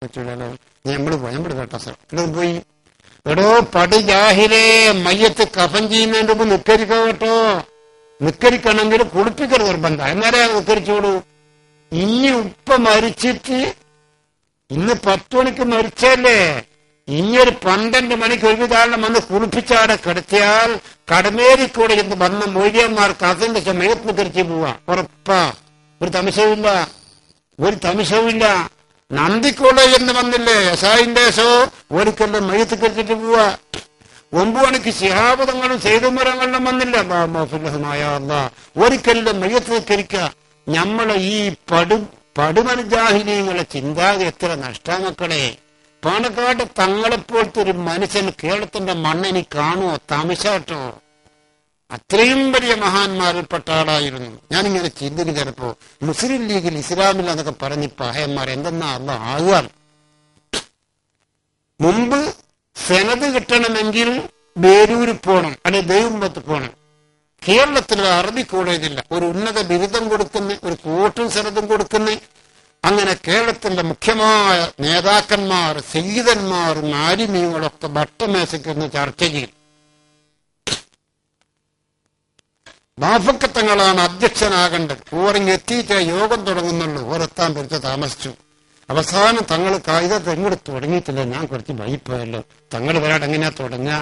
നമ്മള് കേട്ട സ്ഥലം പോയി. എടോ പടി ജാഹിലേ, മയ്യത്ത് കഫൻ ചെയ്യുന്നതിന്റെ മുമ്പ് നിക്കരിക്കോ കേട്ടോ. നിക്കരിക്കണമെങ്കിൽ കുളിപ്പിക്കൽ നിർബന്ധം, എന്നാലേ നിക്കരിച്ചോളൂ. ഇനി ഉപ്പ മരിച്ചിട്ട് ഇന്ന് 10 മണിക്ക് മരിച്ചല്ലേ, ഇനിയൊരു 12 മണിക്ക് ഒരുവിധാരണം വന്ന് കുളിപ്പിച്ചാടെ കിടത്തിയാൽ കടമേരിക്കൂടെ എന്ന് വന്ന മൊയ്യന്മാർക്ക് അതിന്റെ സമയത്ത് നിക്കരിച്ച് പോവാ, ഉറപ്പാ. ഒരു തമിശവുമില്ല. നന്ദിക്കൂടെ എന്ന് വന്നില്ലേ യസായിന്റെ ശോ, ഒരിക്കലും മയ്യത്ത് കരിച്ചിട്ട് പോവാ. 9 മണിക്ക് ശിഹാബദങ്ങളും സേതുമരങ്ങളിലും വന്നില്ല, ഒരിക്കലും മയ്യത്ത് കരിക്ക. നമ്മളെ ഈ പടുമനുജാഹിനീങ്ങളെ ചിന്താഗതി എത്ര നഷ്ടാമക്കളെ. പാണക്കാട് തങ്ങളെപ്പോലത്തെ ഒരു മനുഷ്യൻ കേരളത്തിന്റെ മണ്ണിനി കാണുമോ? തമിശാട്ടോ. അത്രയും വലിയ മഹാന്മാരിൽപ്പെട്ട ആളായിരുന്നു. ഞാനിങ്ങനെ ചിന്തിക്കും, ചിലപ്പോ മുസ്ലിം ലീഗിൽ ഇസ്ലാമിൽ എന്നൊക്കെ പറഞ്ഞ് പഹയന്മാർ എന്തെന്നാ അല്ല ആകുക. മുമ്പ് സെനത് കിട്ടണമെങ്കിൽ ബേരൂര് പോകണം, അല്ലെ ദൈവമ്പത്ത് പോകണം. കേരളത്തിൽ അറബി കോളേജില്ല, ഒരു ഉന്നത ബിരുദം കൊടുക്കുന്ന, ഒരു കോട്ടും സെനതും കൊടുക്കുന്ന. അങ്ങനെ കേരളത്തിന്റെ മുഖ്യമായ നേതാക്കന്മാർ, സയ്യിദന്മാർ, മാലിന്യങ്ങളൊക്കെ വട്ടമേശയ്ക്കൊന്ന് ചർച്ച ചെയ്യും. ബാഫക്കത്തങ്ങളാണ് അധ്യക്ഷനാകേണ്ടത്. ഓറിങ് എത്തിയിട്ട് യോഗം തുടങ്ങുന്നുള്ളൂ. ഓരെത്താൻ കുറച്ച് താമസിച്ചു. അവസാനം തങ്ങൾ കായിക തെങ്ങോട് തുടങ്ങിയിട്ടില്ല. ഞാൻ കുറച്ച് വൈപ്പോയല്ലോ, തങ്ങൾ വരാട് എങ്ങനെയാ തുടങ്ങുക?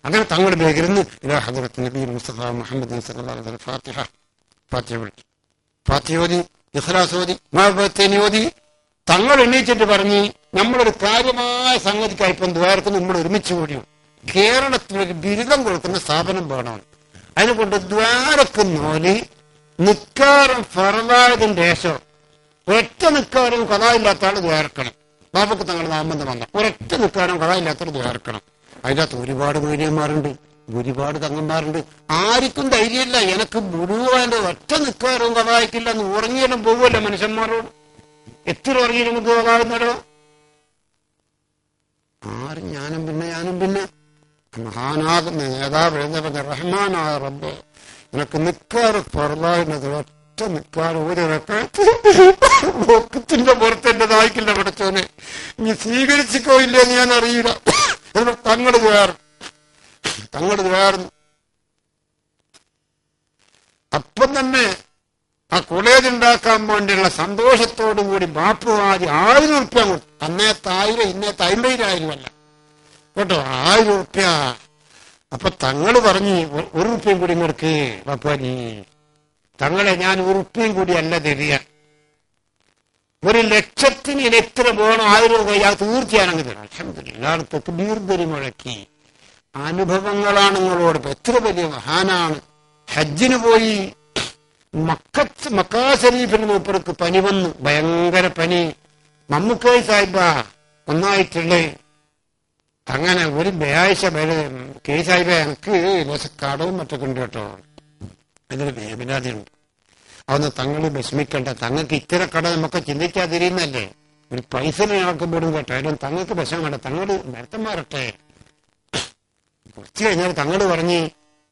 അങ്ങനെ തങ്ങൾ ബേഗിരുന്ന് ഇലാ ഹദ്റത്ത് നബി മുസ്തഫ മുഹമ്മദ് സല്ലല്ലാഹു അലൈഹി വസല്ലം ഫാത്തിഹ ഓതി, ഇഖ്ലാസ് ഓതി, മഅബത്തേനി ഓതി. തങ്ങൾ എണ്ണീച്ചിട്ട് പറഞ്ഞ് നമ്മളൊരു കാര്യമായ സംഗതിക്കായിപ്പം ദ്വാരക്ക് നമ്മൾ ഒരുമിച്ച് കൂടിയും കേരളത്തിലൊരു ബിരുദം കൊടുക്കുന്ന സ്ഥാപനം വേണം. അതിനെക്കൊണ്ട് ദ്വാരക്കുന്നോല് നിക്കാരം ഫറലായതിന്റെ ശേഷം ഒരൊറ്റ നിക്കാരം കഥായില്ലാത്ത ആൾ ദ്വാരക്കണം. ബാബക്ക് തങ്ങൾ നാമബന്ധം വന്ന ഒരൊറ്റ നിക്കാരം കഥായില്ലാത്ത ദ്വാരക്കണം. അതിനകത്ത് ഒരുപാട് മീഡിയന്മാരുണ്ട്, ഒരുപാട് തങ്ങന്മാരുണ്ട്. ആർക്കും ധൈര്യമില്ല. എനിക്ക് മുഴുവൻ ഒറ്റ നിക്കാരവും കഥായിക്കില്ല എന്ന് ഉറങ്ങിയാലും പോകുമല്ലോ മനുഷ്യന്മാരോട്. എത്ര ഉറങ്ങി നമുക്ക് കഥാകുന്നടോ? ആരും ഞാനും പിന്നെ മഹാനാകുന്ന നേതാവ് എഴുന്നേറ്റ് റഹ്മാനായ റബ്ബ് നിനക്ക് നിക്കാറ് ഫർളായിരുന്നത് ഒറ്റ നിക്കാറ് ഒരത്തിന്റെ പുറത്ത് എന്റെ ദായിക്കില്ല പഠിച്ചോനെ, നീ സ്വീകരിച്ചിക്കോ ഇല്ലെന്ന് ഞാൻ അറിയില്ല. തങ്ങള് കയറുന്നു. അപ്പം തന്നെ ആ കോളേജ് ഉണ്ടാക്കാൻ വേണ്ടിയുള്ള സന്തോഷത്തോടു കൂടി ബാപ്പുവാരി 1000 ഉറുപ്പ്യ കൊടുത്തു. അന്നേത്തെ 1000, ഇന്നത്തെ 50,000 അല്ല കേട്ടോ, 1000 ഉറുപ്പ്യ. അപ്പൊ തങ്ങള് പറഞ്ഞ് 1 ഉറുപ്പ്യം കൂടി ഇങ്ങോട്ട് ബാപ്പുവാരി. തങ്ങളെ ഞാൻ 1 ഉറുപ്പ്യം കൂടി അല്ല തരിക, 1,00,000 എത്ര വേണം? 1000 രൂപ തീർച്ചയാണെങ്കിൽ തരാം. അൽഹംദുലില്ലാഹ് തക്ബീർ മുഴക്കി. അനുഭവങ്ങളാണ് നിങ്ങളോട്. എത്ര വലിയ മഹാനാണ്. ഹജ്ജിന് പോയി മക്കാ ശരീഫിന് മൂപ്പർക്ക് പനി വന്നു, ഭയങ്കര പനി. മമ്മുക്കൈ സാഹിബ ഒന്നായിട്ടുള്ളേ. അങ്ങനെ ഒരു വ്യാഴ്ച കെ സാഹിബ എനിക്ക് കടവും മറ്റൊക്കെ ഉണ്ട് കേട്ടോ, അതിന് വേവലാതിയുണ്ട്. അതൊന്ന് തങ്ങള് വിഷമിക്കണ്ട. തങ്ങൾക്ക് ഇത്തരം കട നമുക്ക് ചിന്തിക്കാതിരിക്കുന്നല്ലേ. ഒരു പൈസ ഞങ്ങൾക്ക് പോലും കേട്ടോ, അതിലും തങ്ങൾക്ക് വിഷമം വേണ്ട. തങ്ങള് ഭരത്തന്മാരട്ടെ. കുറച്ച് കഴിഞ്ഞാൽ തങ്ങള് പറഞ്ഞ്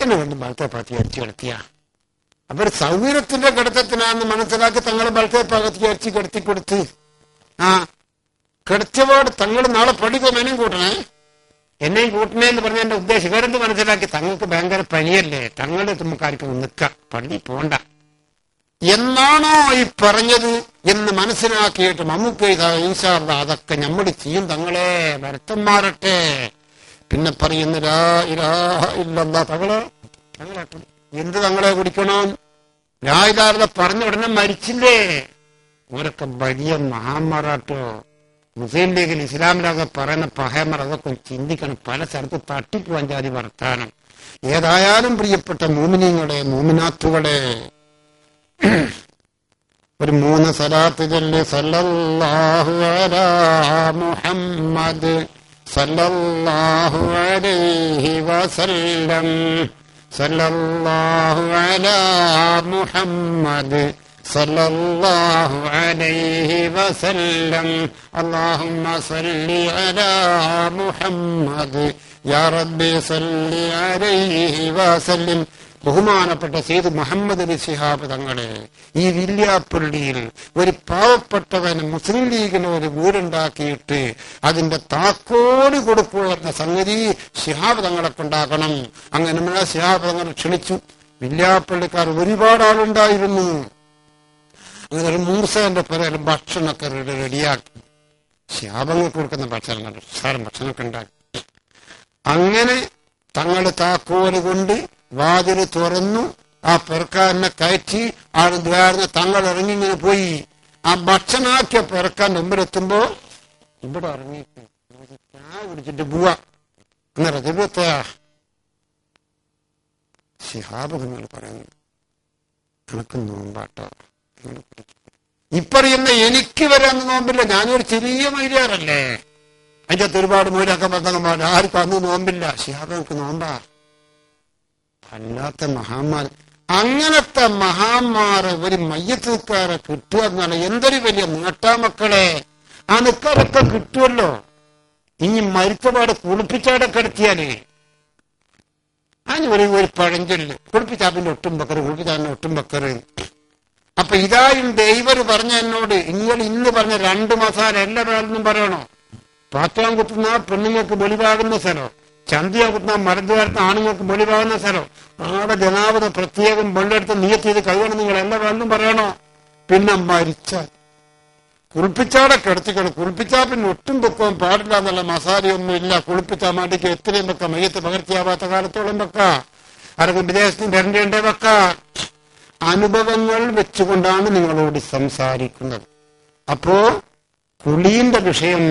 എന്നെ കൊണ്ട് ബലത്തെ പാത്തി അരച്ചു കിടത്തിയ. അപ്പൊ സൗകര്യത്തിന്റെ കിടത്തത്തിനാന്ന് മനസ്സിലാക്കി തങ്ങൾ ബലത്തെ പാകത്തി അരച്ച് കിടത്തി കൊടുത്ത്. കിടത്തിയപാട് തങ്ങൾ നാളെ പഠിക്കും എന്നെയും കൂട്ടണേ, എന്നെയും കൂട്ടണേ എന്ന് പറഞ്ഞ എന്റെ ഉദ്ദേശം വേറെന്ത് മനസ്സിലാക്കി. തങ്ങൾക്ക് ഭയങ്കര പനിയല്ലേ, തങ്ങൾ നമുക്കാർക്കും നിൽക്കാം, പള്ളി പോണ്ട എന്നാണോ ഈ പറഞ്ഞത് എന്ന് മനസ്സിലാക്കിയിട്ട് നമുക്ക് ഇൻഷാ അല്ലാഹ് അതൊക്കെ നമ്മൾ ചെയ്യും. തങ്ങളെ ഭരത്തന്മാരട്ടെ. പിന്നെ പറയുന്ന ലാ ഇലാഹ ഇല്ലല്ലാഹ്. തങ്ങളാട്ടെ എന്ത് തങ്ങളെ കുടിക്കണം? ലാ ഇലാഹ ഇല്ലല്ലാഹ് പറഞ്ഞ ഉടനെ മരിച്ചില്ലേ? ഓരൊക്കെ വലിയ മഹാന്മാരാട്ടോ. മുസ്ലിം ലീഗിൽ ഇസ്ലാമിലൊക്കെ പറയുന്ന പഹയന്മാർ അതൊക്കെ ചിന്തിക്കണം. പല സ്ഥലത്ത് തട്ടിപ്പോവാൻ ജാതി വർത്താനം. ഏതായാലും പ്രിയപ്പെട്ട മോമിനീങ്ങളെ, മോമിനാത്തുകളെ, ഒരു 3 സലാത്ത് ചൊല്ലി. സല്ലല്ലാഹു അലാ മുഹമ്മദ് സല്ലല്ലാഹു അലൈഹി വസല്ലം. സല്ലല്ലാഹു അലാ മുഹമ്മദ് സല്ലല്ലാഹു അലൈഹി വസല്ലം. അല്ലാഹുമ്മ സല്ലി അലാ മുഹമ്മദ് യാ റബ്ബി സല്ലി അലൈഹി വസല്ലം. ബഹുമാനപ്പെട്ട സെയ്ദ് മുഹമ്മദ് അലി ശിഹാബ് തങ്ങളെ ഈ വില്യാപ്പള്ളിയിൽ ഒരു പാവപ്പെട്ടവന് മുസ്ലിം ലീഗിന് ഒരു വീടുണ്ടാക്കിയിട്ട് അതിന്റെ താക്കോല് കൊടുക്കുക എന്ന സംഗതി ശിഹാബ് തങ്ങളെ കൊണ്ടാക്കണം. അങ്ങനെ ശിഹാബ് തങ്ങളെ ക്ഷണിച്ചു. വില്യാപ്പള്ളിക്കാർ ഒരുപാട് ആളുണ്ടായിരുന്നു. അങ്ങനെ ഒരു മൂസന്റെ പേരിൽ ഭക്ഷണമൊക്കെ റെഡിയാക്കി ശിഹാബങ്ങൾക്ക് കൊടുക്കുന്ന ഭക്ഷണമൊക്കെ ഉണ്ടാക്കി. അങ്ങനെ തങ്ങൾ താക്കോല് കൊണ്ട് വാതില് തുറന്നു. ആ പെരക്കാരനെ കയറ്റി ആള് ദ്വാരുന്ന തങ്ങൾ ഇറങ്ങി ഇങ്ങനെ പോയി. ആ ഭക്ഷണാക്കിയ പെരക്കാരന്റെ മുമ്പിലെത്തുമ്പോ ഇവിടെ ഇറങ്ങി കുടിച്ചിട്ട് പോവാ. അങ്ങനെ ദൈവത്തെ ശിഹാബ് നിങ്ങൾ പറയുന്നു, കണക്ക് നോമ്പാട്ടോ. ഇപ്പറയുന്ന എനിക്ക് വരാൻ നോമ്പില്ല, ഞാനൊരു ചെറിയ മൈലിയാറല്ലേ, അതിന്റെ അകത്ത് ഒരുപാട് മൂലൊക്കെ ബന്ധങ്ങന്മാർ, ആർക്കും അന്ന് നോമ്പില്ല. ശിഹാബ് നമുക്ക് നോമ്പാ. അല്ലാത്ത മഹാന്മാർ, അങ്ങനത്തെ മഹാന്മാരെ ഒരു മയ്യത്തുകാരെ കിട്ടുക എന്നാണ് എന്തൊരു വലിയ നേട്ടാമക്കളെ. ആ നിക്കാരൊക്കെ കിട്ടുമല്ലോ. ഇനി മരിച്ചപാട് കുളിപ്പിച്ചാടെ കിടത്തിയാല് അതിന് ഒരു പഴഞ്ചൊല്ല്, കുളിപ്പിച്ചാ പിന്നെ ഒട്ടും ബക്കറ്, കുളിപ്പിച്ചാൽ ഒട്ടും ബക്കറ്. അപ്പൊ ഇതായും ദൈവർ പറഞ്ഞ എന്നോട്, നിങ്ങൾ ഇന്ന് പറഞ്ഞ 2 മസാല എല്ലാ വേളൊന്നും പറയണോ? പാത്രം കുത്തുന്ന പെണ്ണുങ്ങൾക്ക് വെളിവാകുന്ന സ്ഥലം, ചന്തിയ കുത്തുന്ന മരദ്വാരത്തിന് ആണുങ്ങൾക്ക് വെളിവാകുന്ന സ്ഥലം, ആടെ ജനാവത പ്രത്യേകം വെള്ളെടുത്ത് നീയത്ത് ചെയ്ത് കഴിയണം നിങ്ങൾ എല്ലാ വേളൊന്നും പറയണോ? പിന്നെ മരിച്ചാൽ കുളിപ്പിച്ചാടെ കിടത്തിക്കണം. കുളിപ്പിച്ചാ പിന്നെ ഒട്ടും വെക്കാൻ പാടില്ല എന്നുള്ള മസാലയൊന്നും ഇല്ല. കുളിപ്പിച്ചാൽ മാട്ടിക്ക് എത്രയും വെക്കാം, മയ്യത്ത് പകർത്തിയാവാത്ത കാലത്തോളം വെക്കാം, ആരെങ്കിലും വിദേശത്തിന് വരണ്ടേ വെക്കാം. അനുഭവങ്ങൾ വെച്ചുകൊണ്ടാണ് നിങ്ങളോട് സംസാരിക്കുന്നത്. അപ്പോ കുളീന്റെ വിഷയം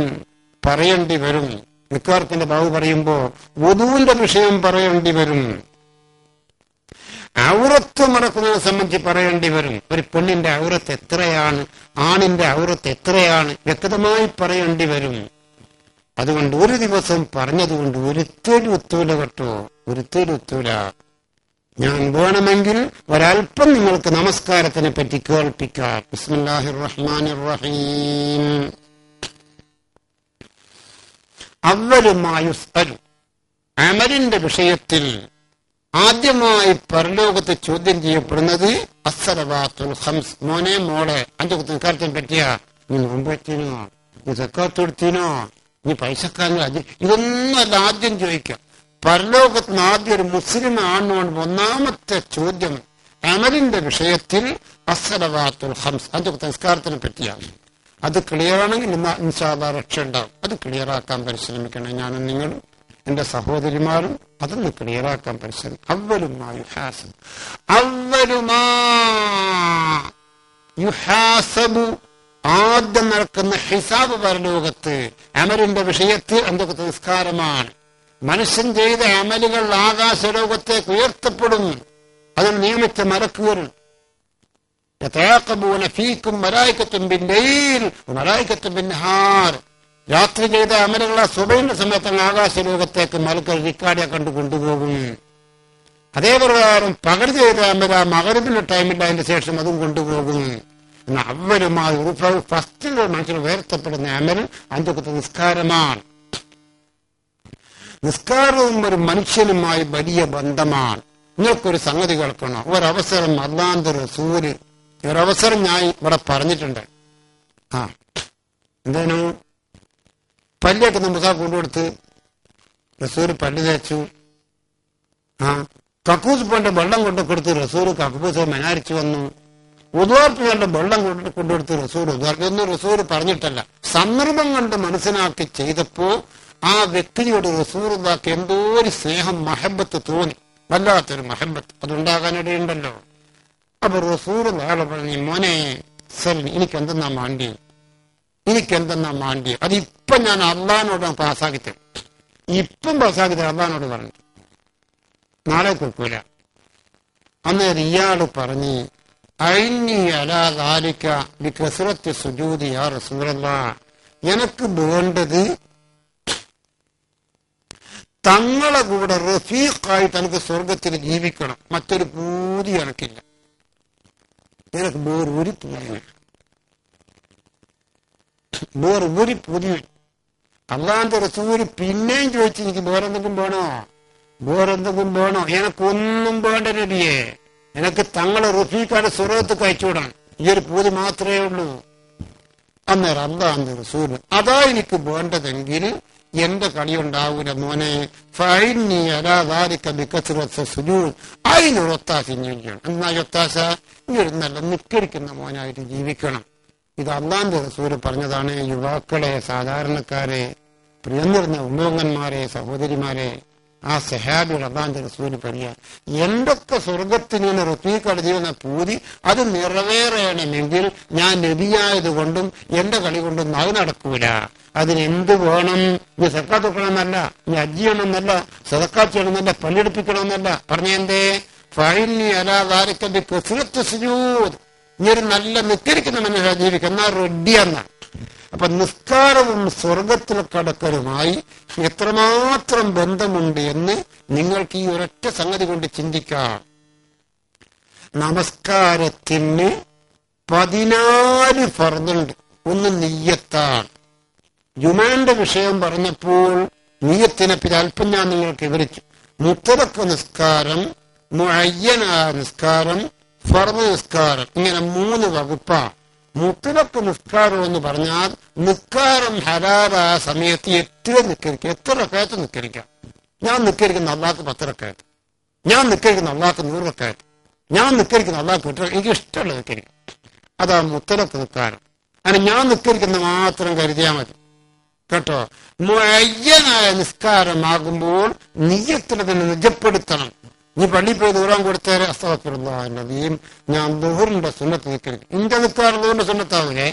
പറയേണ്ടി വരും. നിക്കാർത്തിന്റെ ബാബു പറയുമ്പോ വധുവിന്റെ വിഷയം പറയേണ്ടി വരും. ഔറത്ത് മറക്കുന്നതിനെ സംബന്ധിച്ച് പറയേണ്ടി വരും. ഒരു പെണ്ണിന്റെ ഔറത്ത് എത്രയാണ്, ആണിന്റെ ഔറത്ത് എത്രയാണ്, വ്യക്തമായി പറയേണ്ടി വരും. അതുകൊണ്ട് ഒരു ദിവസം പറഞ്ഞതുകൊണ്ട് ഒരിക്കലും ഒത്തൂല കേട്ടോ, ഒരിക്കലും ഒത്തൂല. ഞാൻ വേണമെങ്കിൽ ഒരൽപ്പം നിങ്ങൾക്ക് നമസ്കാരത്തിനെ പറ്റി കേൾപ്പിക്കാം. ബിസ്മില്ലാഹിർ റഹ്മാനിർ റഹീം. അവലുമായുസ്അലു, അമലിന്റെ വിഷയത്തിൽ ആദ്യമായി പരലോകത്ത് ചോദ്യം ചെയ്യപ്പെടുന്നത് അസ്സലവാത്തുൽ ഖംസ്. മോനെ മോളെ 5 വക്ത് നിസ്കാരത്തിനെ പറ്റിയാ, നീ നോമ്പ് വെച്ചിനോ, നീ സക്കാത്ത് കൊടുത്തിനോ, നീ പൈസക്കാരൻ, ഇതൊന്നും അല്ല ആദ്യം ചോദിക്കാം. പരലോകത്തിന് ആദ്യം ഒരു മുസ്ലിം ആണോണ്ട് ഒന്നാമത്തെ ചോദ്യം അമലിന്റെ വിഷയത്തിൽ അസ്സലവാത്തുൽ ഖംസ്, 5 വക്ത് നിസ്കാരത്തിനെ പറ്റിയാണ്. അത് ക്ലിയർ ആണെങ്കിൽ ഇൻഷാ അല്ലാഹ് രക്ഷ ഉണ്ടാവും. അത് ക്ലിയർ ആക്കാൻ പരിശ്രമിക്കണം. ഞാനും നിങ്ങളും എന്റെ സഹോദരിമാരും അതൊന്ന് ക്ലിയർ ആക്കാൻ പരിശ്രമിക്കും. അവലുമാ യുഹാസബു, ആദ്യം നടക്കുന്ന ഹിസാബ് പരലോകത്ത് അമലിന്റെ വിഷയത്തിൽ 5 വക്ത് നിസ്കാരമാണ്. മനുഷ്യൻ ചെയ്ത അമലുകൾ ആകാശലോകത്തേക്ക് ഉയർത്തപ്പെടും. അതിൽ നിയമിച്ച മലക്കുകൾ രാത്രി ചെയ്ത അമലുകളെ സുബഹിന്റെ സമയത്ത് ആകാശലോകത്തേക്ക് മലക്കുകൾ റിക്കാർഡിയെ കണ്ടു കൊണ്ടുപോകും. അതേപ്രകാരം പകൽ ചെയ്ത അമല മഗ്‌രിബിന്റെ ടൈമിൽ അതിന്റെ ശേഷം അതും കൊണ്ടുപോകും. അവരുമായി ഫസ്റ്റിൽ മനുഷ്യൻ ഉയർത്തപ്പെടുന്ന അമൽ 5 വക്ത് നിസ്കാരമാണ്. നിസ്കാരവും ഒരു മനുഷ്യനുമായി വലിയ ബന്ധമാണ്. നിങ്ങൾക്കൊരു സംഗതി കേൾക്കണം. ഒരവസരം അല്ലാഹുവിന്റെ റസൂല് ഒരവസരം ഞാൻ ഇവിടെ പറഞ്ഞിട്ടുണ്ട്. എന്തേനു പല്ലിയൊക്കെ മുസാ കൊണ്ടുകൊടുത്ത് റസൂല് പല്ല് തേച്ചു. കക്കൂസ് പോന്റെ വെള്ളം കൊണ്ടുകൊടുത്ത് റസൂല് കക്കൂസ് മെനാരിച്ചു വന്നു. ഉദ്വാർപ്പിന്റെ വെള്ളം കൊണ്ടുകൊടുത്ത് റസൂൽ ഉദ്വാർപ്പൊന്നും റസൂല് പറഞ്ഞിട്ടല്ല, സന്ദർഭം കണ്ട് മനസ്സിലാക്കി ചെയ്തപ്പോ ആ വ്യക്തിയോട് റസൂലുള്ളാഹിക്ക് എന്തോ ഒരു സ്നേഹം, മഹബത്ത് തോന്നി, വല്ലാത്തൊരു മഹബത്ത് അതുണ്ടാകാനിടയുണ്ടല്ലോ. അപ്പൊ റസൂലുള്ളാഹി പറഞ്ഞു, മോനെ സൽ, എനിക്കെന്തെന്നാ മാണ്ടിയ അതിപ്പം ഞാൻ അള്ളാഹിനോട് പാസ്സാക്കി തരും. ഇപ്പം പാസ്സാക്കി തരും. അള്ളാഹിനോട് പറഞ്ഞു, നാളെ കൊടുക്കൂല. അന്നേരം ഇയാള് പറഞ്ഞ്, അയ്നി അലാ ദാലിക ബികസ്റത്തി സുജൂദി യാ റസൂലല്ലാഹ്, എനിക്ക് വേണ്ടത് തങ്ങളെ കൂടെ റഫീഖായിട്ട് എനിക്ക് സ്വർഗത്തിൽ ജീവിക്കണം. മറ്റൊരു പൂതി എനക്കില്ല. എനിക്ക് വേറൊരു പൂതി. അള്ളാന്റെ റസൂല് പിന്നെയും ചോദിച്ചു, എനിക്ക് വേറെന്തെങ്കിലും വേണോ? വേറെന്തെങ്കിലും വേണോ? എനക്കൊന്നും വേണ്ട നബിയെ, എനിക്ക് തങ്ങളെ റഫീഖാന്റെ സ്വർഗത്ത് അയച്ചുവിടാം. ഈ ഒരു പൂതി മാത്രമേ ഉള്ളൂ. അന്നേരം അല്ലാഹുവിന്റെ റസൂല് അതാ എനിക്ക് വേണ്ടതെങ്കിൽ എന്റെ കളി ഉണ്ടാവൂല മോനെ. ഫൈനി അലാദാലിക ബികസ്റത്തി സുജൂദ്, അതിനൊരൊത്താശ ചെയ്യണം. എന്നാ ഒത്താശ? ഈ ഒരു നല്ല നിക്കരിക്കുന്ന മോനായിട്ട് ജീവിക്കണം. ഇത് അല്ലാഹുവിന്റെ റസൂല് പറഞ്ഞതാണ്. യുവാക്കളെ, സാധാരണക്കാരെ, പ്രിയം നിറഞ്ഞ ഉമ്മങ്ങന്മാരെ, സഹോദരിമാരെ, ആ സഹാബിയുടെ അല്ലാഹുവിന്റെ റസൂല് പറയുക, എന്തൊക്കെ സ്വർഗത്തിന് റഫീഖാണ് ചെയ്യുന്ന പൂതി അത് നിറവേറണമെങ്കിൽ ഞാൻ നബിയായത് കൊണ്ടും എന്റെ കളി കൊണ്ടും അത് നടക്കൂല. അതിനെന്ത് വേണം? നീ സക്കാത്ത് വെക്കണമെന്നല്ല, നീ ഹജ്ജ് ചെയ്യണമെന്നല്ല, സദക്കാത്ത് ചെയ്യണമെന്നല്ല, പള്ളിയെടുപ്പിക്കണമെന്നല്ല. പറഞ്ഞെന്തേ? ഫൈനി അലാദാലിക ബികസ്റത്തി സുജൂദ്, നീ ഒരു നല്ല നിക്കരിക്കുന്ന മനുഷ്യ ജീവിക്കുക, എന്നാ റെഡിയെന്ന. അപ്പൊ നിസ്കാരവും സ്വർഗത്തിലെ കടക്കലുമായി എത്രമാത്രം ബന്ധമുണ്ട് എന്ന് നിങ്ങൾക്ക് ഈ ഒരൊറ്റ സംഗതി കൊണ്ട് ചിന്തിക്കാം. നമസ്കാരത്തിന് 14 ഫർദുണ്ട്. ഒന്ന് നിയ്യത്താണ്. ജുമാന്റെ വിഷയം പറഞ്ഞപ്പോൾ നിയ്യത്തിനെ പിന്നെ അല്പം ഞാൻ നിങ്ങൾക്ക് വിവരിച്ചു. മുത്തലക്ക് നിസ്കാരം, മുഅയ്യനായ നിസ്കാരം, ഫർദ് നിസ്കാരം, ഇങ്ങനെ 3 വകുപ്പാണ്. മുത്തലക്ക് നിസ്കാരം എന്ന് പറഞ്ഞാൽ നിസ്കാരം ഹലാലായ സമയത്ത് എത്ര നിക്കരിക്കാം, എത്ര റക്അത്ത് നിക്കരിക്കാം. ഞാൻ നിക്കരിക്കുന്ന അള്ളാഹ്ക്ക് 10 റക്അത്ത്, ഞാൻ നിക്കരിക്കുന്ന അള്ളാഹ്ക്ക് 100 റക്അത്ത്, ഞാൻ നിക്കരിക്കുന്ന അള്ളാഹ്ക്ക് 8 റക്അത്ത്, എനിക്ക് ഇഷ്ടമുള്ള നിക്കരിക്കാം. അതാ മുത്തലക്ക് നിസ്കാരം. അങ്ങനെ ഞാൻ നിക്കരിക്കുന്ന മാത്രം കരുതിയാൽ മതി കേട്ടോ. മുഅയ്യനായ നിസ്കാരമാകുമ്പോൾ നിയ്യത്തിനെ തന്നെ നിജപ്പെടുത്തണം. നീ പള്ളിയിൽ പോയി ദൂരം കൊടുത്തേരെ അസ്തഗ്ഫിറുല്ലാഹ്, ഞാൻ ദുഹറിന്റെ സുന്നത്ത് നിൽക്കരുത്. ഇന്റെ നിൽക്കാറ് ദൂറിന്റെ സുന്നത്താവൂലേ?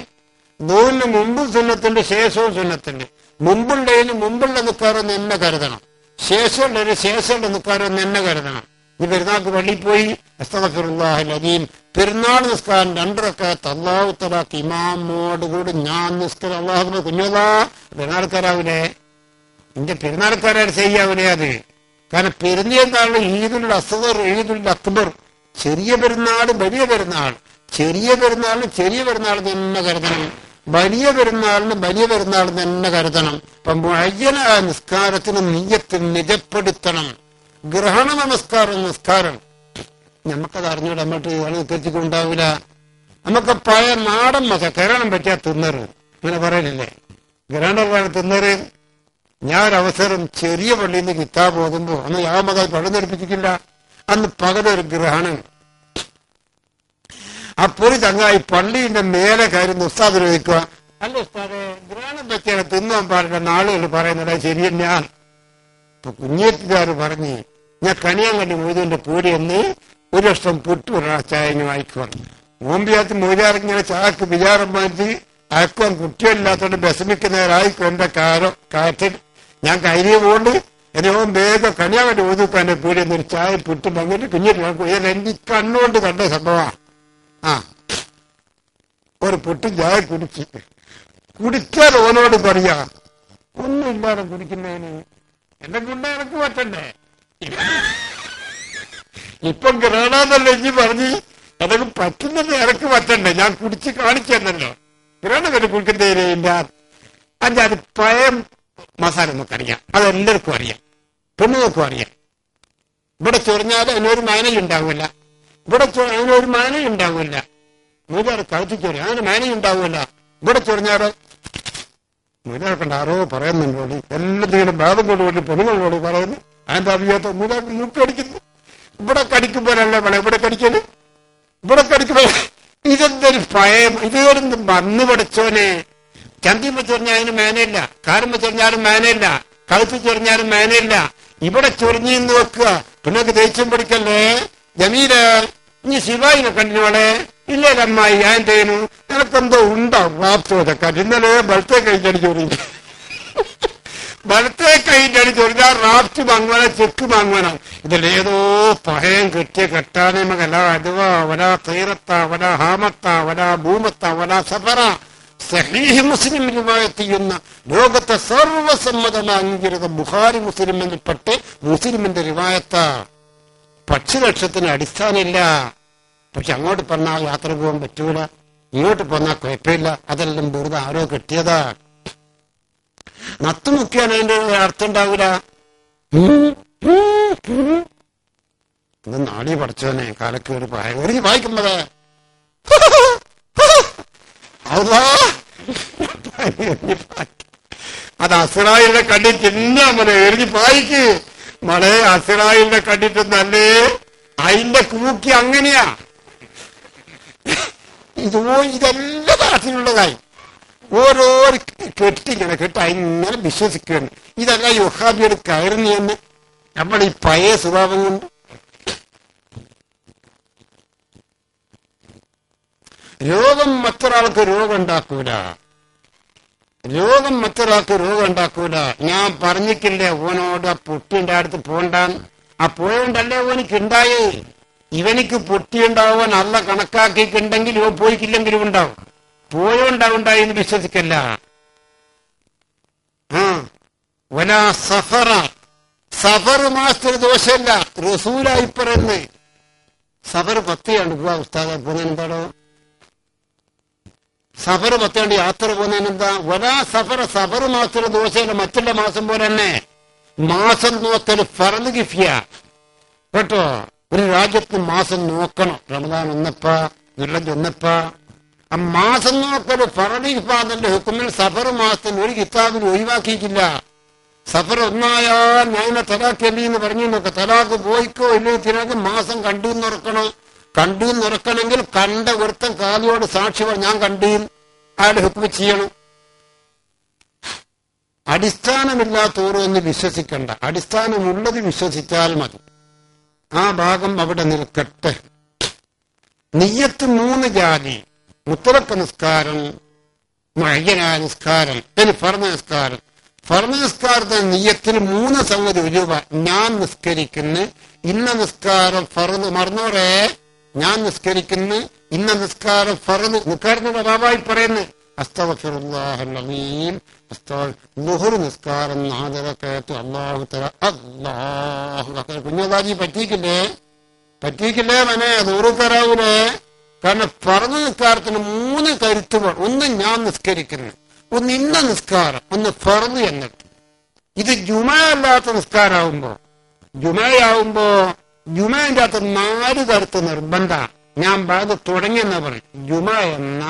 ദൂറിന് മുമ്പും സുന്നത്തുണ്ട്, ശേഷവും സുന്നത്തുണ്ട്. മുമ്പുള്ളതിന് മുമ്പുള്ള നിൽക്കാറൊന്ന് എന്നെ കരുതണം, ശേഷമുള്ളതിന് ശേഷമുള്ള നിൽക്കാറൊന്ന് എന്നെ കരുതണം. നീ പെരുന്നാൾക്ക് പള്ളിയിൽ പോയി അസ്തഗ്ഫിറുല്ലാഹൽ അദീം, പെരുന്നാൾ നിസ്കാരം 2 റക്അത്ത് അല്ലാഹു തആലാക്ക് ഇമാമോട് കൂടി ഞാൻ നിസ്കാരം അല്ലാഹുവിനെ കുഞ്ഞുതാ പെരുന്നാൾക്കാരാവൂലേ? എന്റെ പെരുന്നാൾക്കാരായിട്ട് ചെയ്യാവൂലേ? അത് കാരണം പെരുന്നാള് ഈദുൽ അസ്ഗർ, ഈദുൽ അക്ബർ, ചെറിയ പെരുന്നാൾ, വലിയ പെരുന്നാൾ. ചെറിയ പെരുന്നാളിന് ചെറിയ പെരുന്നാൾ തന്നെ കരുതണം, വലിയ പെരുന്നാളിന് വലിയ പെരുന്നാൾ തന്നെ കരുതണം. അപ്പൊ മുഅയ്യനായ നിസ്കാരത്തിന് നിയ്യത്ത് നിജപ്പെടുത്തണം. ഗ്രഹണ നിസ്കാരം നമുക്കത് അറിഞ്ഞൂടെ, നമ്മട്ട് നിസ്കരിച്ചിട്ടുണ്ടാവൂല. നമുക്ക് പഴയ നാടൻ ഗ്രഹണം പറ്റിയാ തിന്നറ്, ഇങ്ങനെ പറയലില്ലേ? ഗ്രഹണം തിന്നറ്. ഞാൻ ഒരവസരം ചെറിയ പള്ളിയിൽ നിന്ന് കിതാബ് ഓതുമ്പോ അന്ന് യാമതായി പള്ളി നിർപ്പിച്ചിട്ടില്ല, അന്ന് പകലൊരു ഗ്രഹണം. അപ്പോൾ ചങ്ങായി പള്ളിന്റെ മേലെ കയറുന്ന ഉസ്താദ് ചോദിക്കുക, അല്ല ഉസ്താദെ ഗ്രഹണം പറ്റിയാണ് തിന്നാൻ പാടില്ല, നാളുകൾ പറയുന്നത് ശരിയെന്നാണ്. ഇപ്പൊ കുഞ്ഞേറ്റുകാർ പറഞ്ഞ് ഞാൻ കണിയാങ്കണ്ടി മൊയ്തുവിന്റെ പൂരി എന്ന് 1 ലക്ഷം പുട്ടു ചായ വായിക്കുവാൻ ഓമ്പിയാത്ത് മൊയ്താറിങ്ങനെ ചാക്ക് വിചാരം മാറ്റി അയക്കുവാൻ കുട്ടികളില്ലാത്തോണ്ട് വിഷമിക്കുന്നവരായിക്കും എന്റെ കാറ്റിൽ. ഞാൻ കൈരിയ പോണ്ട് എന്നെ വേഗം കണിയാങ്കണ്ടി മൊയ്തുക്കാൻ എന്റെ പൂരി എന്നൊരു ചായ പുട്ട് പങ്കിട്ട് കുഞ്ഞിട്ട് എനിക്ക് കണ്ണുകൊണ്ട് കണ്ട സംഭവമാണ്. ഒരു പുട്ടും ചായ കുടിച്ചാൽ ഓനോട് പറയാ ഒന്നുമില്ലാതെ കുടിക്കുന്നതിന് എന്റെ ഗുണ്ട എനിക്ക് പറ്റണ്ടേ? ഇപ്പം ഗ്രഹണമെന്നല്ലോ ഇനി പറഞ്ഞ് അതൊക്കെ പറ്റുന്നത് ഇറക്ക് പറ്റണ്ടേ? ഞാൻ കുടിച്ച് കാണിച്ചു തന്നല്ലോ. ഗ്രഹണം തന്നെ കുടിക്കുന്നതില്ല. അത് പഴം മസാല നമുക്കറിയാം, അതെല്ലാവർക്കും അറിയാം, പെണ്ണുങ്ങൾക്കും അറിയാം. ഇവിടെ ചൊറിഞ്ഞാലും അതിനൊരു മാനയുണ്ടാവില്ല, ഇവിടെ അതിനൊരു മാനയുണ്ടാവില്ല. മൂന്നാറ് കഴുത്തി ചൊറി അതിന് മാനയുണ്ടാവില്ല. ഇവിടെ ചൊറിഞ്ഞാലോ മൂന്നാർക്കണ്ട ആരോ പറയുന്നുണ്ടോടി എല്ലാത്തിനും ഭാഗം കൊണ്ടുപോയി പെണ്ണുങ്ങളോട് പറയുന്നു. അതിന്റെ അറിയാത്ത മൂന്നാർക്ക് മൂക്കടിക്കുന്നു. ഇവിടെ കടിക്കുമ്പോഴല്ല വേണം ഇവിടെ കടിക്കല്, ഇവിടെ കടിക്കുമ്പോ ഇതെന്തൊരു ഭയം, ഇതൊരു മണ്ണ് പഠിച്ചോനെ. ചന്തിമ്മ ചൊറിഞ്ഞാൽ അതിന് മേനയില്ല, കാരുമ്പ ചൊറിഞ്ഞാലും മേനയില്ല, കഴുത്ത് ചൊറിഞ്ഞാലും മേനയില്ല. ഇവിടെ ചൊറിഞ്ഞെന്ന് വെക്കുക. പിന്നൊക്കെ ദേഷ്യം പിടിക്കല്ലേ? ജമീല നീ ശിവായിനെ കണ്ടിനോളെ? ഇല്ലേ അമ്മായി, ഞാൻ ചെയ്യുന്നു നിനക്കെന്തോ ഉണ്ടാവും റാപ്തോതൊക്കെ. ഇന്നലെ ബലത്തെ കഴിഞ്ഞടി ചൊറിഞ്ഞു, ബലത്തെ കഴിഞ്ഞടി ചൊറിഞ്ഞാൽ റാപ്റ്റ് വാങ്ങുവാനോ ചെക്ക് വാങ്ങുവാനോ. ഇതിലേതോ പഹയം കെട്ടിയ കെട്ടാനെ മകല അഥവാ വല തീറത്ത വല ഹാമത്ത വല ഭൂമത്ത വല സഫറ. സഹീഹ് മുസ്ലിം റിവായത്ത് ചെയ്യുന്ന ലോകത്തെ സർവസമ്മതമായ അംഗീകൃത ബുഖാരി മുസ്ലിമിൽപ്പെട്ട് മുസ്ലിമിന്റെ റിവായത്ത. പക്ഷിലക്ഷത്തിന് അടിസ്ഥാനമില്ല. പക്ഷെ അങ്ങോട്ട് പറഞ്ഞാൽ യാത്ര പോകാൻ പറ്റൂല, ഇങ്ങോട്ട് പോന്നാൽ കുഴപ്പമില്ല. അതെല്ലാം വെറുതെ ആരോ കെട്ടിയതാ. നത്തുമുക്കിയാൽ അതിന്റെ അർത്ഥം ഉണ്ടാവൂല. ഇത് നാടി പഠിച്ചോനെ കാലക്കേട് എറിഞ്ഞ് വായിക്കുമ്പത് അത് അസ്രായിലിനെ കണ്ടിട്ട് എന്നാ മനെ എറിഞ്ഞ് പായിക്ക് മളെ അസ്രായിലിനെ കണ്ടിട്ട് നല്ലേ അതിന്റെ കൂക്കി അങ്ങനെയാ. ഇതെല്ലാം നാട്ടിലുള്ളതായി ഓരോരോ കെട്ടിങ്ങനെ കെട്ട് അതിങ്ങനെ വിശ്വസിക്കുകയാണ്. ഇതെല്ലാം യുഹാബിയുടെ കയറുന്നതെന്ന് നമ്മൾ ഈ പഴയ സ്വഭാവം കൊണ്ട്. രോഗം മറ്റൊരാൾക്ക് രോഗം ഉണ്ടാക്കൂല, രോഗം മറ്റൊരാൾക്ക് രോഗം ഉണ്ടാക്കൂല. ഞാൻ പറഞ്ഞിട്ടില്ലേ ഓനോട് ആ പൊട്ടിന്റെ അടുത്ത് പോണ്ടാൻ, ആ പോയോണ്ടല്ലേ ഓനിക്ക് ഉണ്ടായേ. ഇവനിക്ക് പൊട്ടിയുണ്ടാവാൻ അല്ല കണക്കാക്കിയിട്ടുണ്ടെങ്കിൽ ഇവ പോയിക്കില്ലെങ്കിലും ഉണ്ടാവും. പോയോണ്ടാവുണ്ടായി എന്ന് വിശ്വസിക്കല്ല. ഒല സഫറ, സഫർ മാസ്റ്റർ ദോഷമല്ല റസൂലായി പറയുന്നത്. സഫർ 10 പോവാ ഉസ്താദ പോകുന്നതിനെന്താടോ? സഫർ 10 യാത്ര പോകുന്നതിനെന്താ? ഒലാ സഫർ, സഫർ മാസത്തിലെ ദോഷമല്ല, മറ്റുള്ള മാസം പോലെ തന്നെ മാസം നോക്കൽ ഫർദ് കിഫിയ കേട്ടോ. ഒരു രാജ്യത്ത് മാസം നോക്കണം. റമദാൻ ഒന്നപ്പാ, ദുൽഹജ്ജ് ഒന്നപ്പാ. ആ മാസം നോക്കൽ ഫർദ് കിഫാന്റെ ഹുക്കുമിൽ സഫർ മാസത്തിന് ഒരു കിതാബിൽ ഒഴിവാക്കിയിട്ടില്ല. സഫർ ഒന്നായാൽ ഞാൻ തലാഖ് അല്ലി എന്ന് പറഞ്ഞു നോക്ക. തലാഖ് പോയിക്കോ ഇല്ലെങ്കിൽ തിരക്ക് മാസം കണ്ടു നിറക്കണം. കണ്ടു നിറക്കണമെങ്കിൽ കണ്ട ഒരുത്തൻ കാലിയോട് സാക്ഷി ഞാൻ കണ്ടു, അയാളുടെ ഹുക്മ ചെയ്യണം. അടിസ്ഥാനമില്ലാത്ത ഓരോന്ന് വിശ്വസിക്കണ്ട, അടിസ്ഥാനമുള്ളത് വിശ്വസിച്ചാൽ മതി. ആ ഭാഗം അവിടെ നിൽക്കട്ടെ. നിയ്യത്ത് 3 ജാതി: മുത്തലക്ക നിസ്കാരം, മുഅയ്യനായ നിസ്കാരം, പിന്നെ ഫർദ് നിസ്കാരം. ഫർദ് നിസ്കാരത്തിന് നിയ്യത്തിന് 3 സംഗതി ഉജൂബ. ഞാൻ നിസ്കരിക്കുന്നു, ഇന്ന നിസ്കാരം ഫർദ്. മറന്നോറെ, ഞാൻ നിസ്കരിക്കുന്നു, ഇന്ന നിസ്കാരം ഫർദ്. നിസ്കാരത്തിന്റെ ബാബായി പറയുന്നു അസ്തഗ്ഫിറുല്ലാഹൽ അലീം, ളുഹർ നിസ്കാരം 4 റക്അത്ത്, അല്ലാഹു തആല അല്ലാഹു അക്ബർ. കുഞ്ഞാജി പറ്റിക്കില്ലേ മനെ, അത് ഉറുക്കറാവൂലേ? കാരണം ഫർദ് നിസ്കാരത്തിന് 3 കരുത്തുകൾ. ഒന്ന് ഞാൻ നിസ്കരിക്കുന്നു, ഒന്ന് ഇന്ന നിസ്കാരം, ഒന്ന് ഫർദ് എന്നിട്ട്. ഇത് ജുമഅല്ലാത്ത നിസ്കാരമാവുമ്പോ, ജുമഅന്റെ അകത്ത് 4 കരുത്ത് നിർബന്ധ. ഞാൻ ബാഗ് തുടങ്ങിയെന്നാ പറയും. ജുമ എന്ന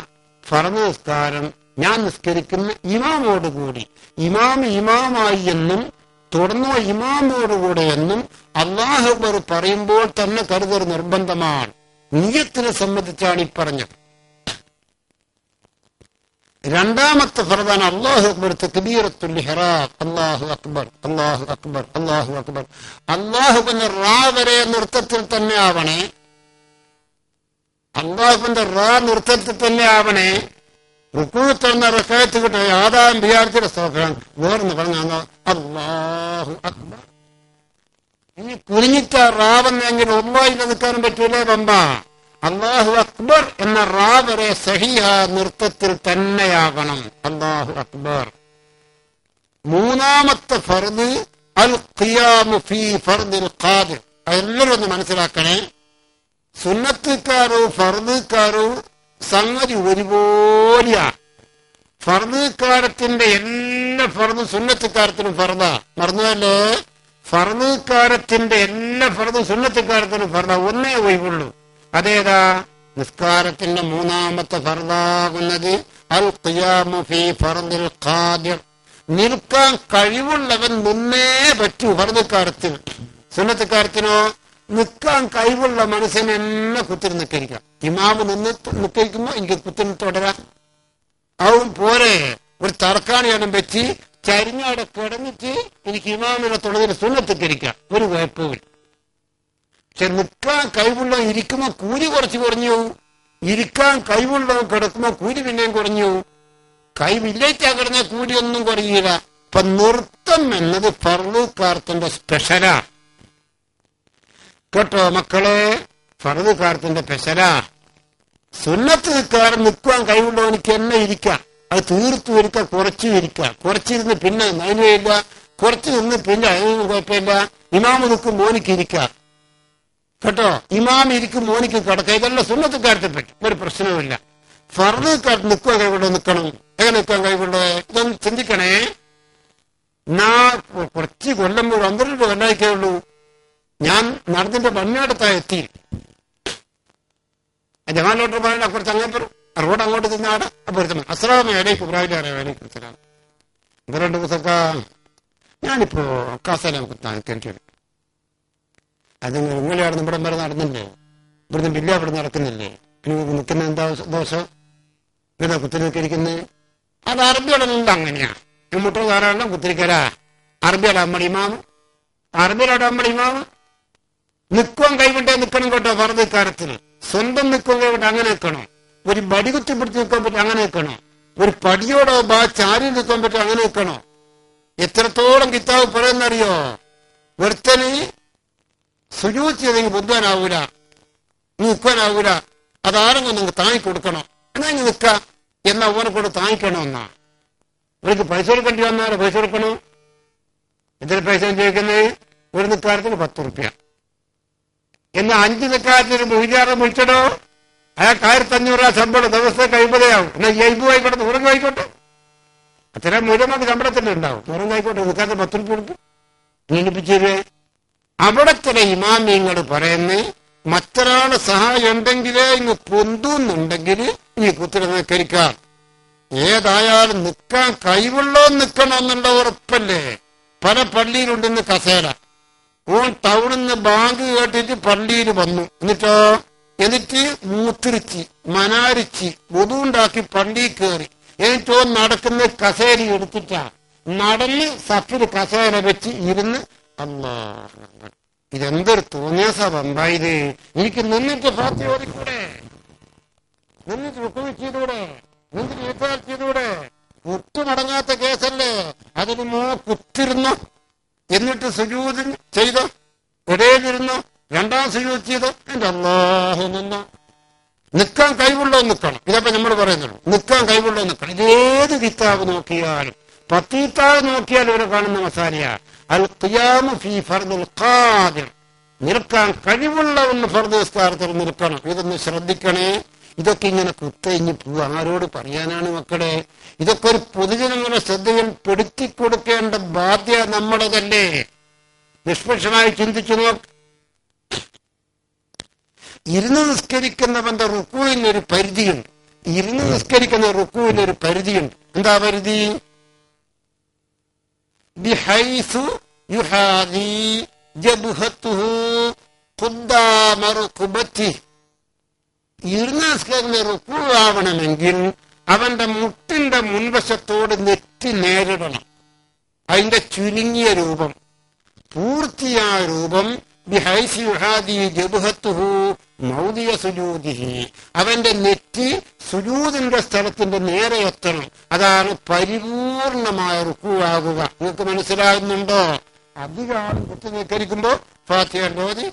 ഫർദ് നിസ്കാരം ഞാൻ നിസ്കരിക്കുന്ന ഇമാമോടുകൂടി, ഇമാമായി എന്നും തുടർന്നോ ഇമാമോടുകൂടെ എന്നും അല്ലാഹു അക്ബർ പറയുമ്പോൾ തന്നെ കരുതൽ നിർബന്ധമാണ്. നിയ്യത്തിനെ സംബന്ധിച്ചാണ് ഈ പറഞ്ഞത്. രണ്ടാമത്തെ ഫർദാണ് അല്ലാഹു അക്ബർ, തക്ബീറത്തുൽ ഇഹ്റാം. അല്ലാഹു അക്ബർ, അല്ലാഹു അക്ബർ, അല്ലാഹു അക്ബർ. അല്ലാഹുവിന്റെ റാ വരെ നൃത്തത്തിൽ തന്നെ ആവണേ. അല്ലാഹുവിന്റെ റാ നൃത്തത്തിൽ തന്നെ ആവണേ. റുക്കൂത്തുന്ന റക്അത്ത് കിട്ടുക ആദാം ബിയാർത്തിയുടെ സ്തോത്രം വേർന്ന് പറഞ്ഞ അല്ലാഹു അക്ബർ. ഇനി കുനിഞ്ഞിട്ട റാവെന്നെങ്കിൽ ഒന്നായില്ല നിൽക്കാനും പറ്റൂലേ ബമ്പ. അല്ലാഹു അക്ബർ എന്ന റാ വരെ സഹിഹ നൃത്തത്തിൽ തന്നെയാകണം. അല്ലാഹു അക്ബർ. 3ാമത്തെ ഫർദ് അൽ ഖിയാമു ഫീ ഫർദിൽ ഖാദിർ. എല്ലാവരും ഒന്ന് മനസ്സിലാക്കണേ. സുന്നത്തുകാരോ ഫർദുകാരോ സംഗതി ഒരുപോലെയാ. ഫർദുകാരത്തിന്റെ എല്ലാ ഫർദും സുന്നത്തുകാരത്തിനും ഫർദാ. മറന്നതല്ലേ? ഫർദുകാരത്തിന്റെ എല്ലാ ഫർദും സുന്നത്തുകാരത്തിനും ഫർദാ. ഒന്നേ ഒഴിവുള്ളൂ. അതേതാ? നിസ്കാരത്തിന്റെ 3ാമത്തെ ഫർദാകുന്നത് അൽ ഖിയാമു ഫീ ഫർദിൽ ഖാദിർ. നിൽക്കാൻ കഴിവുള്ളവൻ നിന്നേ പറ്റൂ ഫർദുകാരത്തിന്. സുന്നത്തുകാരത്തിനോ നിൽക്കാൻ കഴിവുള്ള മനുഷ്യനെ എന്നെ കുത്തിരി നിൽക്കരിക്കാം. ഇമാമ് നിന്ന് നിൽക്കരിക്കുമ്പോ എനിക്ക് കുത്തിരി തുടരാം. അവൻ പോരെ ഒരു തറക്കാണിയാനും വെച്ച് ചരിഞ്ഞവിടെ കിടന്നിട്ട് എനിക്ക് ഇമാമിനെ തുടർന്ന് സുന്നത്തിക്കരിക്കാം, ഒരു കുഴപ്പമില്ല. പക്ഷെ നിൽക്കാൻ കഴിവുള്ള ഇരിക്കുമ്പോ കൂലി കുറച്ച് കുറഞ്ഞു, ഇരിക്കാൻ കഴിവുള്ള കിടക്കുമ്പോ കൂലി പിന്നെയും കുറഞ്ഞു. കഴിവില്ലേറ്റാ കിടന്ന കൂലിയൊന്നും കുറയില്ല. ഇപ്പൊ നൃത്തം എന്നത് ഫർദുകാരത്തിന്റെ സ്പെഷ്യലാ കേട്ടോ മക്കളെ. ഫർദുകാരത്തിന്റെ സ്പെഷ്യലാ. സുന്നത്തുകാരൻ നിൽക്കാൻ കഴിവുള്ളവനിക്ക് എന്നെ ഇരിക്കാം, അത് തീർത്തു ഇരിക്കാം, കുറച്ചും ഇരിക്കാം. കുറച്ചിരുന്ന് പിന്നെ അതിനുമില്ല, കുറച്ച് നിന്ന് പിന്നെ അതിനൊന്നും കുഴപ്പമില്ല. ഇമാമ് നിൽക്കും മോനിക്ക് ഇരിക്കാം കേട്ടോ. ഇമാം ഇരിക്കും മോനിക്ക് കിടക്കാം. ഇതെല്ലാം സുന്നത്തുകാരത്തെ പറ്റും, ഒരു പ്രശ്നവുമില്ല. ഫർദുകാരൻ നിൽക്കാൻ കഴിവുള്ള നിൽക്കണം. എങ്ങനെ നിൽക്കാൻ കഴിവുള്ളത് ഇതൊന്ന് ചിന്തിക്കണേ. കുറച്ച് കൊല്ലം 12 കൊല്ലായിക്കേ ഉള്ളൂ. ഞാൻ നടന്നിട്ട് വണ്ണിനടുത്താ എത്തി. ജമാലോട്ട് പോയാൽ കുറച്ച് അങ്ങേപ്പുറം റോഡ് അങ്ങോട്ട് തിന്നാടെ പൊരുത്തം. അസ്സലാമലൈക്കും വലൈക്കും അസ്സലാം. ഇത് 2 ദിവസമൊക്കെ ഞാനിപ്പോ കാസേല കേട്ടു. അത് നിങ്ങളെയാണ് നമ്മുടെ വരെ നടന്നില്ലേ? ഇവിടുന്ന് ബില്ല അവിടെ നടക്കുന്നില്ലേ? എനിക്ക് നിൽക്കുന്ന എന്താ ദോഷം? ഇങ്ങനെ കുത്തിരിക്കുന്നത് അത് അറബിയോടെല്ലാം അങ്ങനെയാ. മുട്ട ധാരാളം കുത്തിരിക്കല അറബിയുടെ അമ്മടിമാവ്, അറബിയുടെ അമ്മടിമാവ് നിൽക്കുവാൻ കൈവിട്ടേ നിൽക്കണം കേട്ടോ. ഫർദ് കാര്യത്തിൽ സ്വന്തം നിൽക്കുക കൈവിട്ട് അങ്ങനെ നിൽക്കണം. ഒരു ബടി കുത്തിപ്പിടിച്ച് നിൽക്കാൻ പറ്റും അങ്ങനെ നിൽക്കണം. ഒരു പടിയോടോ ചാരി നിൽക്കാൻ പറ്റും അങ്ങനെ നിൽക്കണോ? എത്രത്തോളം കിതാബ് പറയുന്നറിയോ? ഒരുത്തന് സുജൂദ് ചെയ്തെങ്കിൽ ബുദ്ധാനാവൂല, നിൽക്കാനാവൂല. അതാരെങ്കിലും നിങ്ങൾക്ക് താങ്ങിക്കൊടുക്കണം. എന്നാ ഇനി നിൽക്ക എന്നാ ഓനെ കൊണ്ട് താങ്ങിക്കണമെന്നാ. ഇവർക്ക് പൈസ കൊടുക്കേണ്ടി വന്നാലോ പൈസ കൊടുക്കണോ? എത്ര പൈസ ചോദിക്കുന്നത്? ഒരു നിൽക്കാരത്തിന് 10 റുപ്യ. എന്നാ 5 നിൽക്കാരത്തിന് മുഹിജാറ് വിളിച്ചടോ, അയാൾക്ക് 1500 രൂപ ശമ്പളം ദിവസത്തെ 50 ആവും. എന്നാൽ 70 ആയിക്കോട്ടെ 100 ആയിക്കോട്ടെ. അത്രയും മുഴുവൻ ശമ്പളത്തിന്റെ ഉണ്ടാവും. 100 ആയിക്കോട്ടെ, നിൽക്കാത്ത 10 റുപ്യ കൊടുക്കും. നീണിപ്പിച്ചേ അവിടെ തന്നെ ഇമാമിങ്ങൾ പറയുന്നത് മറ്റൊരാള് സഹായം ഉണ്ടെങ്കിലേ ഇങ്ങ് പൊന്തുന്നുണ്ടെങ്കിൽ ഈ കുത്തിരുന്ന് കരിക്കാം. ഏതായാലും നിൽക്കാൻ കഴിവുള്ളോ നിൽക്കണമെന്നുള്ള ഉറപ്പല്ലേ? പല പള്ളിയിലുണ്ടെന്ന് കസേര. ഓൻ ടൗണിൽ നിന്ന് ബാങ്ക് കേട്ടിട്ട് പള്ളിയിൽ വന്നു. എന്നിട്ട് മൂത്തിരിച്ച് മനാരിച്ച് ഒതുണ്ടാക്കി പള്ളിയിൽ കയറി. എന്നിട്ടോ നടക്കുന്ന കസേര എടുത്തിട്ടാ നടന്ന് സഫിൽ കസേര വെച്ച് ഇരുന്ന് അല്ലാഹ് ഇതെന്തൊരു തോന്നിയാസ ബമ്പായത്. എനിക്ക് നിന്നിട്ട് ഫാത്തി ഓടിക്കൂടെ, നിന്നിട്ട് റുക്കൂഅ് ചെയ്തൂടെ, നിന്നിട്ട് ഇഫ്താർ ചെയ്തൂടെ? ഒട്ടുമടങ്ങാത്ത കേസല്ലേ? അതിന് കുത്തിരുന്നോ, എന്നിട്ട് സുജൂദ് ചെയ്തോ, ഇടയിലിരുന്നോ, 2ാം സുജൂദ് ചെയ്തോ. എന്റെ അല്ലാഹു നിന്നോ. നിൽക്കാൻ കഴിവുള്ളോ നിൽക്കണം. ഇതപ്പോ നമ്മൾ പറയുന്നുള്ളൂ, നിൽക്കാൻ കഴിവുള്ളോ നിൽക്കണം. ഇതേത് കിതാബ് നോക്കിയാലും 10 കിതാബ് നോക്കിയാലും ഇവിടെ കാണുന്ന മസാലയാ അൽ ഖിയാമു ഫീ ഫർദിൽ ഖാദിർ. നിൽക്കാൻ കഴിവുള്ളവന്ന് ഫർദ് നിസ്കാരത്തിൽ നിൽക്കണം. ഇതൊന്ന് ശ്രദ്ധിക്കണേ. ഇതൊക്കെ ഇങ്ങനെ കുത്തഴിഞ്ഞ് പോവുക ആരോട് പറയാനാണ് മക്കളെ? ഇതൊക്കെ ഒരു പൊതുജനങ്ങളുടെ ശ്രദ്ധയിൽ പെടുത്തിക്കൊടുക്കേണ്ട ബാധ്യത നമ്മുടേതല്ലേ? നിഷ്പക്ഷമായി ചിന്തിച്ചു നോക്ക്. ഇരുന്ന് നിസ്കരിക്കുന്നവന്റെ റുക്കൂവിനൊരു പരിധിയുണ്ട്. ഇരുന്ന് നിസ്കരിക്കുന്ന റുക്കൂവിനൊരു പരിധിയുണ്ട്. എന്താ പരിധി? ബിഹൈസു യുഹാദി ജബ്ഹത്തുഹു ഖുദ്ദാമ റുക്ബത്തി. ഇരുന്ന് നിസ്കരിക്കുന്ന റുക്കൂ ആവണമെങ്കിൽ അവന്റെ മുട്ടിന്റെ മുൻവശത്തോട് നെറ്റി നേരിടണം. അതിന്റെ ചുരുങ്ങിയ രൂപം, പൂർത്തിയായ രൂപം ബിഹൈസു യുഹാദി ജബ്ഹത്തുഹു മൗദിയ സുജൂദിഹി. അവന്റെ നെറ്റി സുജൂദിന്റെ സ്ഥലത്തിന്റെ നേരെ എത്തണം. അതാണ് പരിപൂർണമായ റുക്കൂ ആകുക. നിങ്ങൾക്ക് മനസ്സിലാകുന്നുണ്ടോ? അധികം കുത്തി നിൽക്കരിക്കുമ്പോ ഫാത്തിഹ ഓതി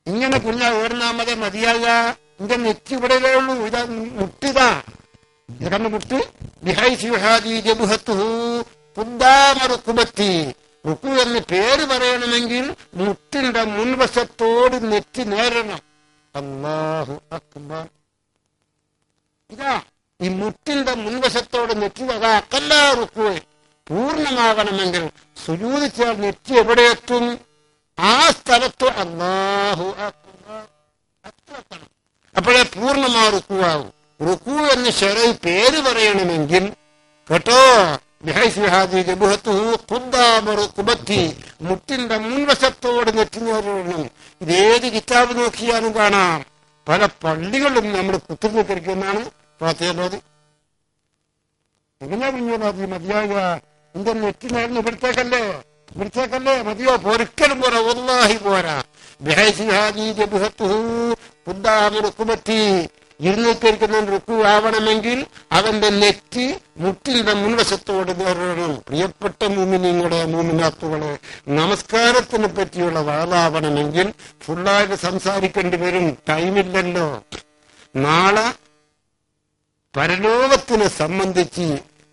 ഇങ്ങനെ കുഞ്ഞ ഓർന്നാമതെ മതിയാകുക. ഇന്റെ നെറ്റി ഇവിടെയേ ഉള്ളൂ. ഇതാ മുട്ടിതാ, ഇതാണ് മുട്ട്. ബിഹൈസു യുഹാദി ജബ്ഹത്തുഹു ഖുദ്ദാമ റുക്ബത്തി. റുക്കു എന്ന് പേര് പറയണമെങ്കിൽ മുട്ടിന്റെ മുൻവശത്തോട് നെറ്റി നേരണം. അല്ലാഹു അക്ബർ. ഇതാ ഈ മുട്ടിന്റെ മുൻവശത്തോട് നെറ്റി. അതാ അക്കല്ലാ റുക്കു. പൂർണ്ണമാകണമെങ്കിൽ സുജൂദ് ചെയ്താൽ നെറ്റി എവിടെയെത്തും? ആ സ്ഥലത്ത് അല്ലാഹു അക്ബർ എത്തണം. അപ്പോഴേ പൂർണ്ണമായ റുക്കു ആകും. റുക്കു എന്ന് ശരഈ പേര് പറയണമെങ്കിൽ കേട്ടോ, മുട്ടിന്റെ മുൻവശത്തോട് നെറ്റിനേരണം. ഇതേത് കിതാബ് നോക്കിയാലും കാണാം. പല പള്ളികളും നമ്മൾ കുത്തിരി നിൽക്കുന്നതാണ് ഫാത്തിഹ. എങ്ങനെയാ കുഞ്ഞോളാതി മതിയാകുക? എന്റെ നെറ്റിനേരുന്നു ഇവിടത്തേക്കല്ലേ, ഇവിടത്തേക്കല്ലേ മതിയോ? ഒരിക്കലും പോരാ, വല്ലാഹി പോരാ. ഇരുന്നിരിക്കുന്ന റുക്കു ആവണമെങ്കിൽ അവന്റെ നെറ്റി മുട്ടിന്റെ മുൻവശത്തോട് നേരിടണം. പ്രിയപ്പെട്ട മുഅ്മിനീങ്ങളെ, മുഅ്മിനാത്തുകളെ, നമസ്കാരത്തിനെ പറ്റിയുള്ള വാദാവണമെങ്കിൽ ഫുള്ളായിട്ട് സംസാരിക്കേണ്ടി വരും. ടൈമില്ലല്ലോ. നാളെ പരലോകത്തിനെ സംബന്ധിച്ച്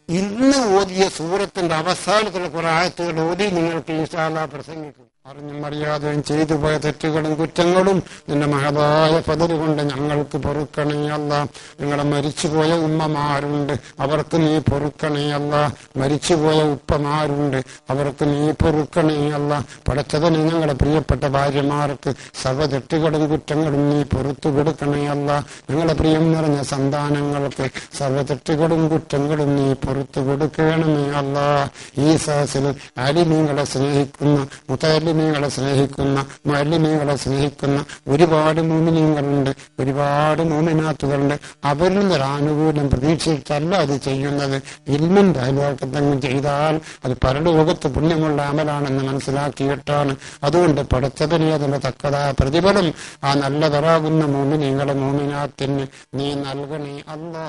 ഇന്ന് ഓതിയ സൂറത്തിന്റെ അവസാനത്തിലുള്ള കുറെ ആയത്തുകൾ ഓതി നിങ്ങൾക്ക് ഇൻഷാ അല്ലാഹ് പ്രസംഗിക്കും. അറിഞ്ഞും അറിയാതെയും ചെയ്തു പോയ തെറ്റുകളും കുറ്റങ്ങളും നിന്റെ മഹതായ ഫദല് കൊണ്ട് ഞങ്ങൾക്ക് പൊറുക്കണേ അല്ലാ. നിങ്ങളെ മരിച്ചുപോയ ഉമ്മമാരുണ്ട്, അവർക്ക് നീ പൊറുക്കണേ അല്ലാ. മരിച്ചുപോയ ഉപ്പമാരുണ്ട്, അവർക്ക് നീ പൊറുക്കണേ അല്ലാ. പടച്ചവനെ ഞങ്ങളുടെ പ്രിയപ്പെട്ട ഭാര്യമാർക്ക് സർവ്വ തെറ്റുകളും കുറ്റങ്ങളും നീ പൊറത്തു കൊടുക്കണേ അല്ലാ. ഞങ്ങളുടെ പ്രിയം നിറഞ്ഞ സന്താനങ്ങൾക്ക് സർവ്വ തെറ്റുകളും കുറ്റങ്ങളും നീ പൊറത്തു കൊടുക്കണമേ അല്ലാ. ഈ സഹസിൽ ആലിമീങ്ങളെ സ്നേഹിക്കുന്ന, മുതലിമീങ്ങളെ സ്നേഹിക്കുന്ന, മുഅല്ലിമീങ്ങളെ സ്നേഹിക്കുന്ന ഒരുപാട് മുഅ്മിനീങ്ങളുണ്ട്, ഒരുപാട് മുഅ്മിനാത്തുകളുണ്ട്. അവരിൽ നിന്നൊരു ആനുകൂല്യം പ്രതീക്ഷിച്ചല്ല അത് ചെയ്യുന്നത്. ഇൽമിന്റെ അയൽവക്കത്തങ്ങ് ചെയ്താൽ അത് പരലോകത്ത് പുണ്യമുള്ള അമലാണെന്ന് മനസ്സിലാക്കിയിട്ടാണ്. അതുകൊണ്ട് പടച്ചവനെ അതിന്റെ തക്കതായ പ്രതിഫലം ആ നല്ലതറാകുന്ന മുഅ്മിനീങ്ങളെ മുഅ്മിനാത്തിന് നീ നൽകണേ അല്ലാ.